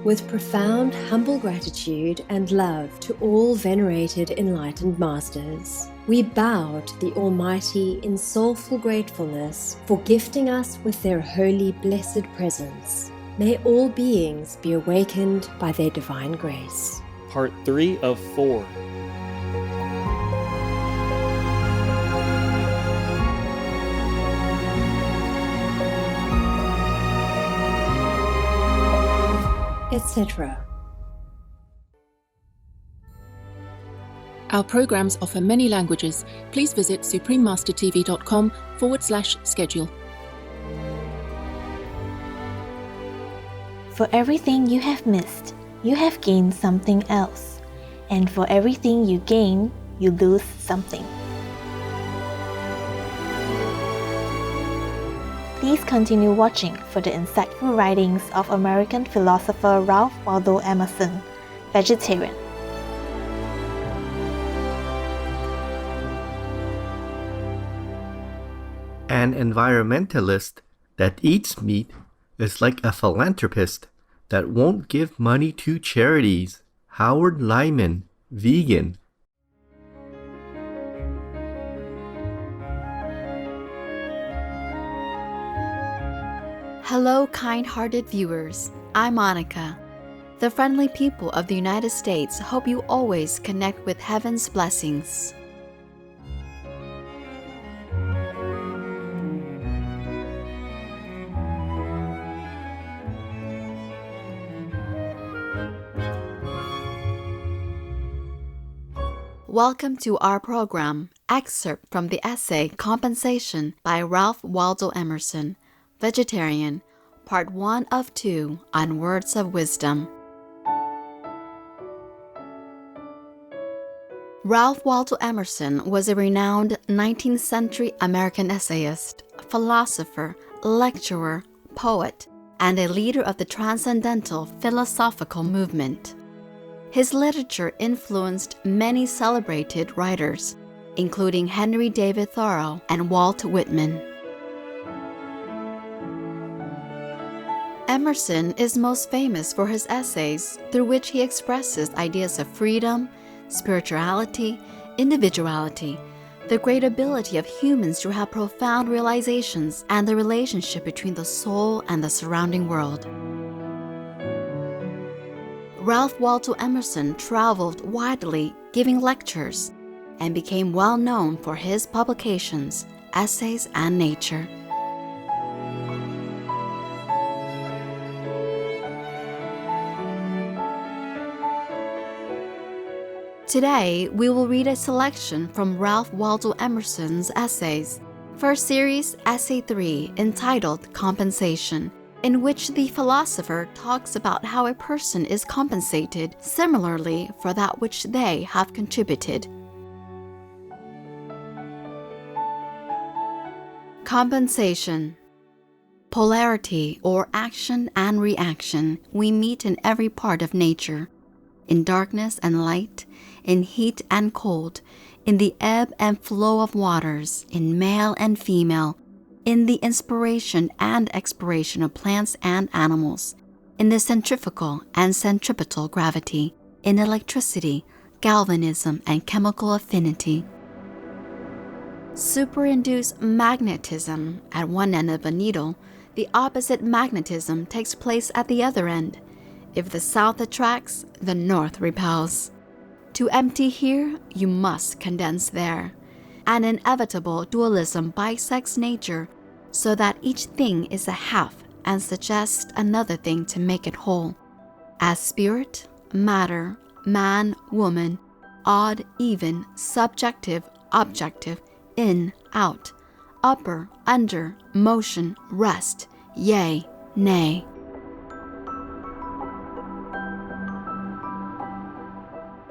With profound, humble gratitude and love to all venerated enlightened masters, we bow to the Almighty in soulful gratefulness for gifting us with their holy, blessed presence. May all beings be awakened by their divine grace. Part 3 of 4. Etc. Our programs offer many languages. Please visit suprememastertv.com/schedule. For everything you have missed, you have gained something else. And for everything you gain, you lose something. Please continue watching for the insightful writings of American philosopher Ralph Waldo Emerson, vegetarian. An environmentalist that eats meat is like a philanthropist that won't give money to charities. Howard Lyman, vegan. Hello, kind-hearted viewers. I'm Monica. The friendly people of the United States hope you always connect with heaven's blessings. Welcome to our program, excerpt from the essay Compensation by Ralph Waldo Emerson, Vegetarian, Part 1 of 2 on Words of Wisdom. Ralph Waldo Emerson was a renowned 19th century American essayist, philosopher, lecturer, poet, and a leader of the transcendental philosophical movement. His literature influenced many celebrated writers, including Henry David Thoreau and Walt Whitman. Emerson is most famous for his essays through which he expresses ideas of freedom, spirituality, individuality, the great ability of humans to have profound realizations, and the relationship between the soul and the surrounding world. Ralph Waldo Emerson traveled widely giving lectures and became well known for his publications, Essays and Nature. Today, we will read a selection from Ralph Waldo Emerson's essays, first series, Essay 3, entitled Compensation, in which the philosopher talks about how a person is compensated similarly for that which they have contributed. Compensation. Polarity, or action and reaction, we meet in every part of nature, in darkness and light, in heat and cold, in the ebb and flow of waters, in male and female, in the inspiration and expiration of plants and animals, in the centrifugal and centripetal gravity, in electricity, galvanism, and chemical affinity. Superinduced magnetism at one end of a needle, the opposite magnetism takes place at the other end. If the south attracts, the north repels. To empty here, you must condense there. An inevitable dualism bisects nature so that each thing is a half and suggests another thing to make it whole. As spirit, matter, man, woman, odd, even, subjective, objective, in, out, upper, under, motion, rest, yea, nay.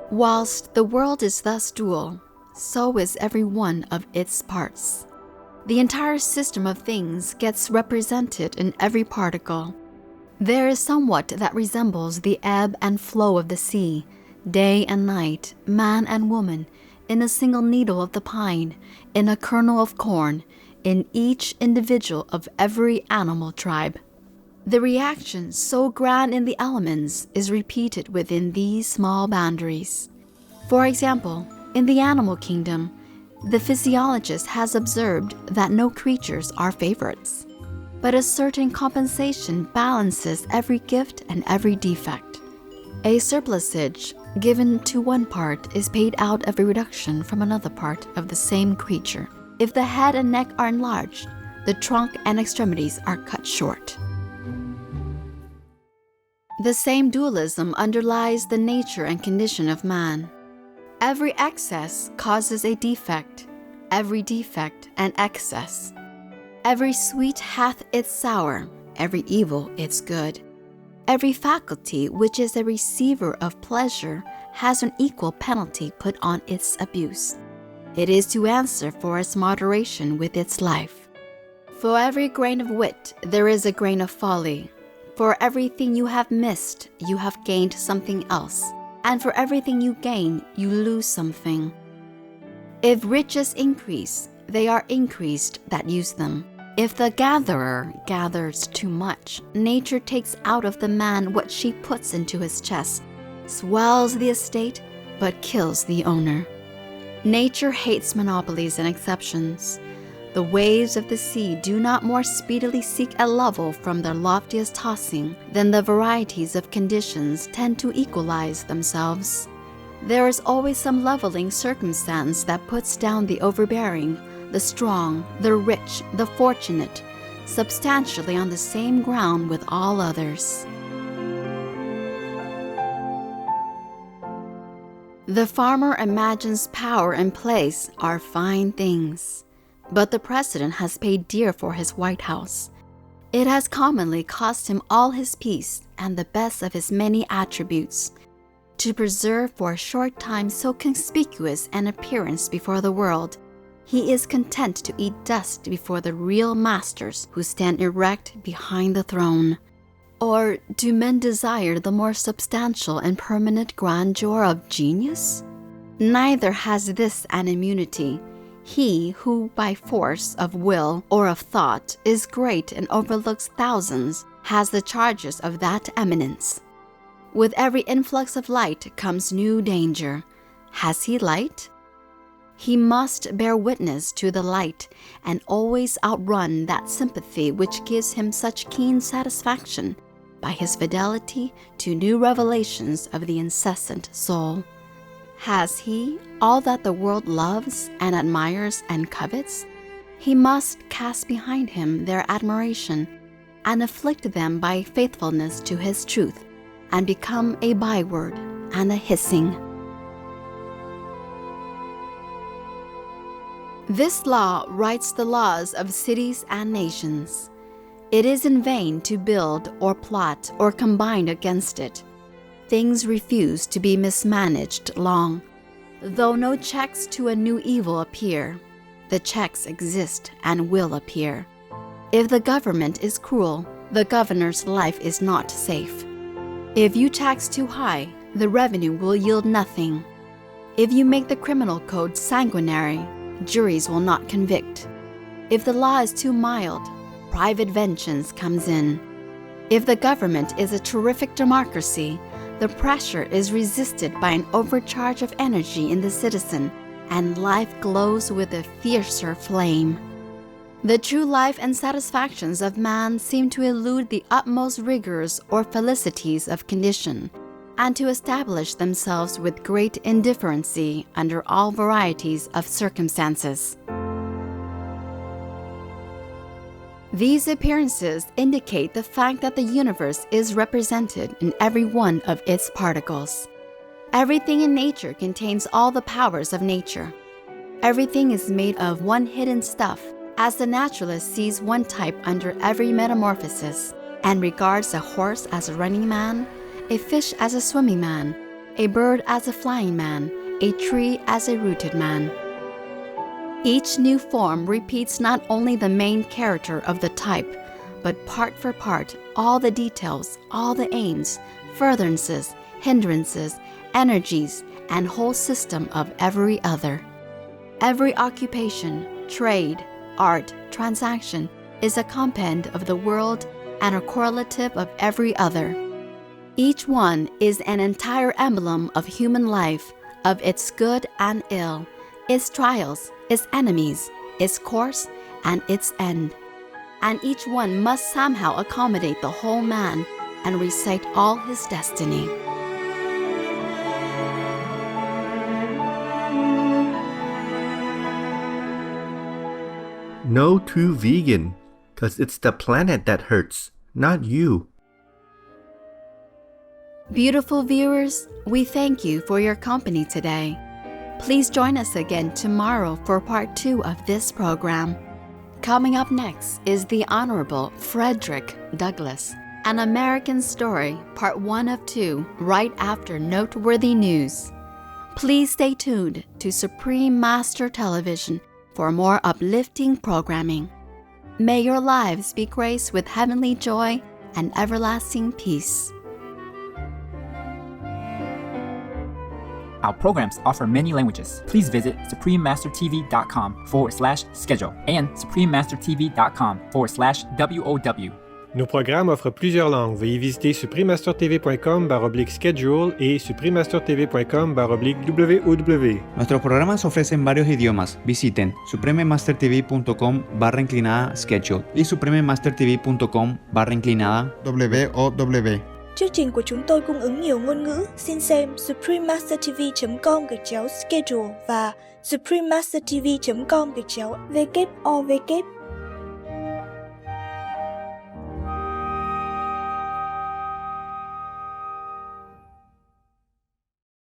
Whilst the world is thus dual, so is every one of its parts. The entire system of things gets represented in every particle. There is somewhat that resembles the ebb and flow of the sea, day and night, man and woman, in a single needle of the pine, in a kernel of corn, in each individual of every animal tribe. The reaction so grand in the elements is repeated within these small boundaries. For example, in the animal kingdom, the physiologist has observed that no creatures are favorites, but a certain compensation balances every gift and every defect. A surplusage given to one part is paid out of a reduction from another part of the same creature. If the head and neck are enlarged, the trunk and extremities are cut short. The same dualism underlies the nature and condition of man. Every excess causes a defect, every defect an excess. Every sweet hath its sour, every evil its good. Every faculty which is a receiver of pleasure has an equal penalty put on its abuse. It is to answer for its moderation with its life. For every grain of wit there is a grain of folly. For everything you have missed, you have gained something else, and for everything you gain, you lose something. If riches increase, they are increased that use them. If the gatherer gathers too much, nature takes out of the man what she puts into his chest, swells the estate, but kills the owner. Nature hates monopolies and exceptions. The waves of the sea do not more speedily seek a level from their loftiest tossing than the varieties of conditions tend to equalize themselves. There is always some leveling circumstance that puts down the overbearing, the strong, the rich, the fortunate, substantially on the same ground with all others. The farmer imagines power and place are fine things, but the president has paid dear for his White House. It has commonly cost him all his peace and the best of his many attributes. To preserve for a short time so conspicuous an appearance before the world, he is content to eat dust before the real masters who stand erect behind the throne. Or do men desire the more substantial and permanent grandeur of genius? Neither has this an immunity. He who by force of will or of thought is great and overlooks thousands has the charges of that eminence. With every influx of light comes new danger. Has he light? He must bear witness to the light and always outrun that sympathy which gives him such keen satisfaction by his fidelity to new revelations of the incessant soul. Has he all that the world loves and admires and covets? He must cast behind him their admiration and afflict them by faithfulness to his truth and become a byword and a hissing. This law writes the laws of cities and nations. It is in vain to build or plot or combine against it. Things refuse to be mismanaged long. Though no checks to a new evil appear, the checks exist and will appear. If the government is cruel, the governor's life is not safe. If you tax too high, the revenue will yield nothing. If you make the criminal code sanguinary, juries will not convict. If the law is too mild, private vengeance comes in. If the government is a terrific democracy, the pressure is resisted by an overcharge of energy in the citizen, and life glows with a fiercer flame. The true life and satisfactions of man seem to elude the utmost rigors or felicities of condition, and to establish themselves with great indifferency under all varieties of circumstances. These appearances indicate the fact that the universe is represented in every one of its particles. Everything in nature contains all the powers of nature. Everything is made of one hidden stuff, as the naturalist sees one type under every metamorphosis, and regards a horse as a running man, a fish as a swimming man, a bird as a flying man, a tree as a rooted man. Each new form repeats not only the main character of the type, but part for part all the details, all the aims, furtherances, hindrances, energies, and whole system of every other. Every occupation, trade, art, transaction is a compend of the world and a correlative of every other. Each one is an entire emblem of human life, of its good and ill, its trials, its enemies, its course, and its end. And each one must somehow accommodate the whole man and recite all his destiny. No to vegan, 'cause it's the planet that hurts, not you. Beautiful viewers, we thank you for your company today. Please join us again tomorrow for part 2 of this program. Coming up next is the Honorable Frederick Douglass, An American Story, part 1 of 2, right after Noteworthy News. Please stay tuned to Supreme Master Television for more uplifting programming. May your lives be graced with heavenly joy and everlasting peace. Our programs offer many languages. Please visit suprememastertv.com/schedule and suprememastertv.com/WOW. Nos programmes offrent plusieurs langues. Veuillez visiter suprememastertv.com/schedule et suprememastertv.com/WOW. Nuestros programas ofrecen varios idiomas. Visiten suprememastertv.com/schedule y suprememastertv.com/WOW. Chương trình của chúng tôi cung ứng nhiều ngôn ngữ. Xin xem suprememastertv.com/schedule và suprememastertv.com/WOW.